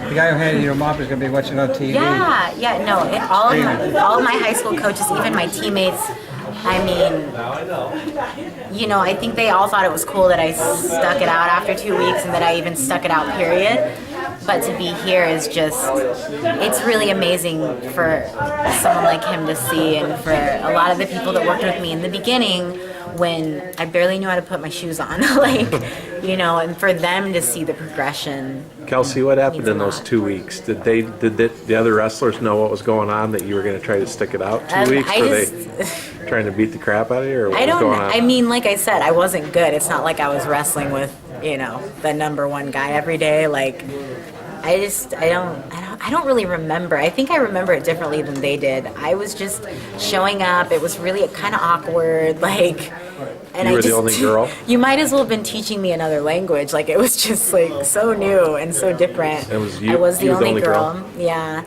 The guy who handed you a mop is going to be watching on TV. Yeah, no. All of my high school coaches, even my teammates. I mean, I think they all thought it was cool that I stuck it out after 2 weeks and that I even stuck it out, period. But to be here is it's really amazing for someone like him to see, and for a lot of the people that worked with me in the beginning when I barely knew how to put my shoes on, and for them to see the progression. Kelsey, what happened in those 2 weeks? Did the other wrestlers know what was going on, that you were going to try to stick it out 2 weeks? Were they trying to beat the crap out of you, or what was going on? I mean, like I said, I wasn't good. It's not like I was wrestling with, the number one guy every day. Like, I don't really remember. I think I remember it differently than they did. I was just showing up. It was really kind of awkward, and you were the only girl? You might as well have been teaching me another language. Like, it was just so new and so different. It was you. I was the only girl. Yeah.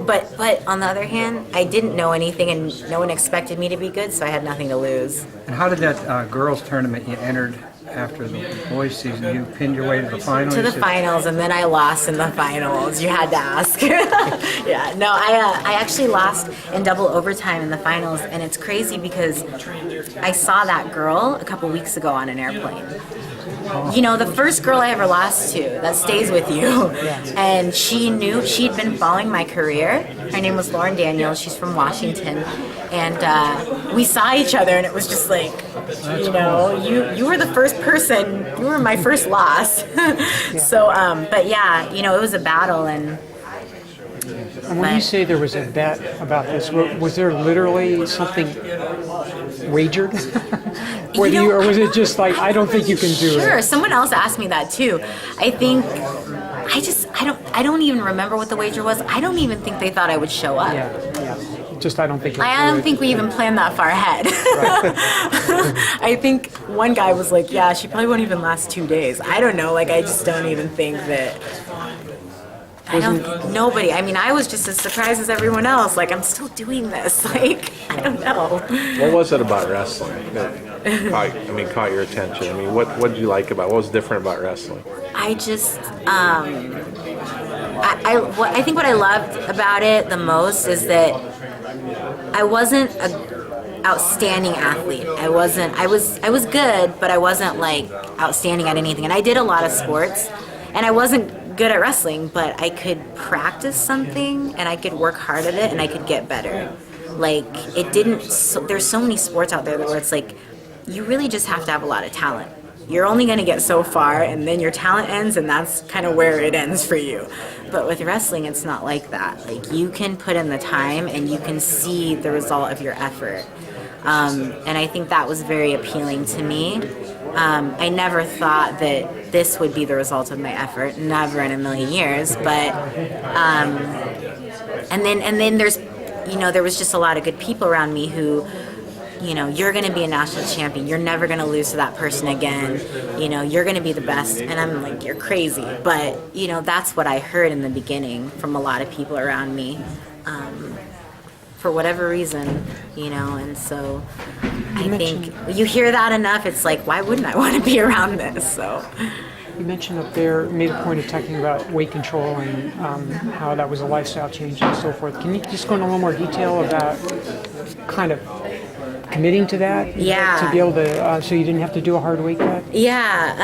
But on the other hand, I didn't know anything, and no one expected me to be good, so I had nothing to lose. And how did that girls tournament you entered after the boys season? You pinned your way to the finals? To the finals, and then I lost in the finals. You had to ask. Yeah, no, I actually lost in double overtime in the finals, and it's crazy because I saw that girl a couple weeks ago on an airplane. The first girl I ever lost to, that stays with you. And she'd been following my career. Her name was Lauren Daniels. She's from Washington. And we saw each other, and it was just like, you were the first person, you were my first loss. So, but yeah, it was a battle. And when you say there was a bet about this, was there literally something wagered? Or was it just like, I don't think you can do it? Sure, someone else asked me that too. I don't even remember what the wager was. I don't even think they thought I would show up. Yeah. Just I don't think we even planned that far ahead. Right. I think one guy was like, yeah, she probably won't even last 2 days. I don't know, I just don't even think that. Nobody. I mean, I was just as surprised as everyone else. I'm still doing this. I don't know. What was it about wrestling that caught your attention? I mean, what did you like about? What was different about wrestling? I just, I think what I loved about it the most is that I wasn't an outstanding athlete. I was good, but I wasn't outstanding at anything. And I did a lot of sports, and I wasn't good at wrestling, but I could practice something and I could work hard at it and I could get better. There's so many sports out there where it's you really just have to have a lot of talent. You're only going to get so far, and then your talent ends, and that's kind of where it ends for you. But with wrestling, it's not like that. You can put in the time and you can see the result of your effort. And I think that was very appealing to me. I never thought that this would be the result of my effort, never in a million years. But and then there's there was just a lot of good people around me who, you're going to be a national champion. You're never going to lose to that person again. You're going to be the best. And I'm like, you're crazy. But that's what I heard in the beginning from a lot of people around me. For whatever reason, and so I think you hear that enough, it's why wouldn't I want to be around this? So you mentioned up there, made a point of talking about weight control and how that was a lifestyle change and so forth. Can you just go into a little more detail about kind of committing to that? Yeah. To be able to, so you didn't have to do a hard weight cut? Yeah.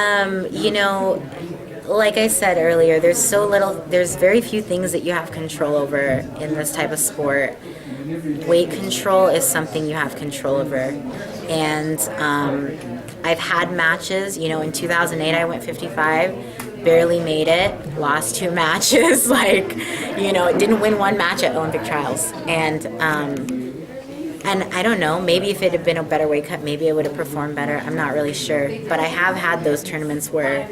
Like I said earlier, there's very few things that you have control over in this type of sport. Weight control is something you have control over. And I've had matches, in 2008 I went 55, barely made it, lost 2 matches, didn't win 1 match at Olympic trials. And I don't know, maybe if it had been a better weight cut, maybe I would have performed better. I'm not really sure. But I have had those tournaments where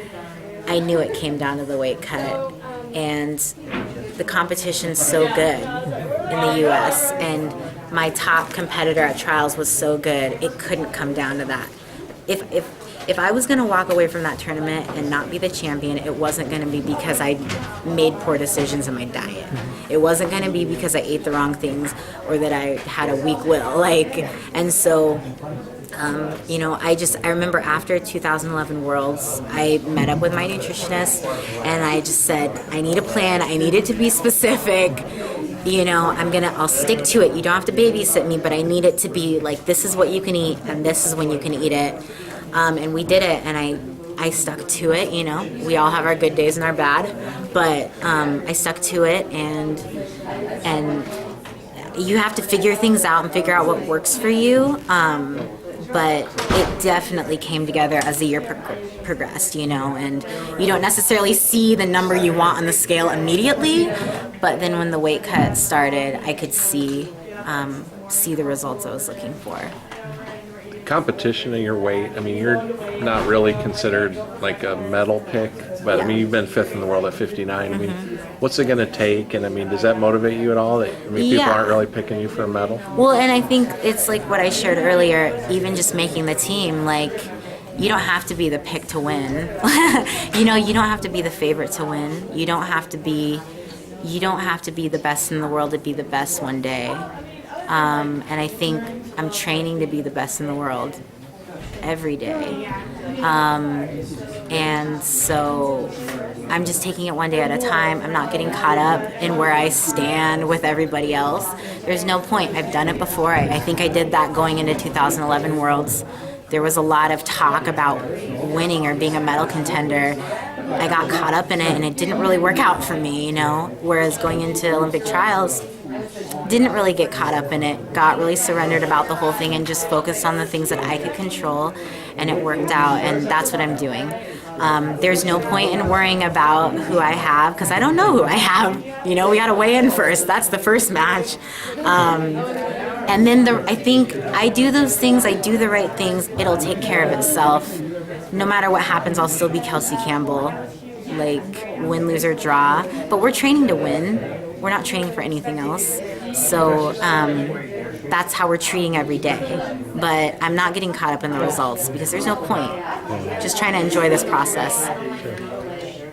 I knew it came down to the weight cut. And the competition's so good in the U.S. and my top competitor at trials was so good, it couldn't come down to that. If I was going to walk away from that tournament and not be the champion, it wasn't going to be because I made poor decisions in my diet. It wasn't going to be because I ate the wrong things or that I had a weak will. And so I remember after 2011 Worlds, I met up with my nutritionist and I just said, I need a plan. I need it to be specific. I'll stick to it. You don't have to babysit me, but I need it to be like, this is what you can eat and this is when you can eat it. And we did it, and I stuck to it. We all have our good days and our bad, but I stuck to it, and you have to figure things out and figure out what works for you. But it definitely came together as the year progressed, and you don't necessarily see the number you want on the scale immediately, but then when the weight cut started, I could see the results I was looking for. Competition in your weight, I mean, you're not really considered like a medal pick, but I mean, you've been 5th in the world at 59. I mean, what's it going to take? And I mean, does that motivate you at all? People aren't really picking you for a medal? Well, and I think it's like what I shared earlier, even just making the team, like, you don't have to be the pick to win. You don't have to be the favorite to win. You don't have to be the best in the world to be the best one day. And I think I'm training to be the best in the world every day. And so I'm just taking it one day at a time. I'm not getting caught up in where I stand with everybody else. There's no point. I've done it before. I think I did that going into 2011 Worlds. There was a lot of talk about winning or being a medal contender. I got caught up in it, and it didn't really work out for me, Whereas going into Olympic trials, didn't really get caught up in it, got really surrendered about the whole thing and just focused on the things that I could control, and it worked out, and that's what I'm doing. There's no point in worrying about who I have, because I don't know who I have. We got to weigh in first. That's the first match. And then I think I do those things, I do the right things, it'll take care of itself. No matter what happens, I'll still be Kelsey Campbell, like win, lose, or draw. But we're training to win. We're not training for anything else. So that's how we're treating every day. But I'm not getting caught up in the results because there's no point. Just trying to enjoy this process. Sure.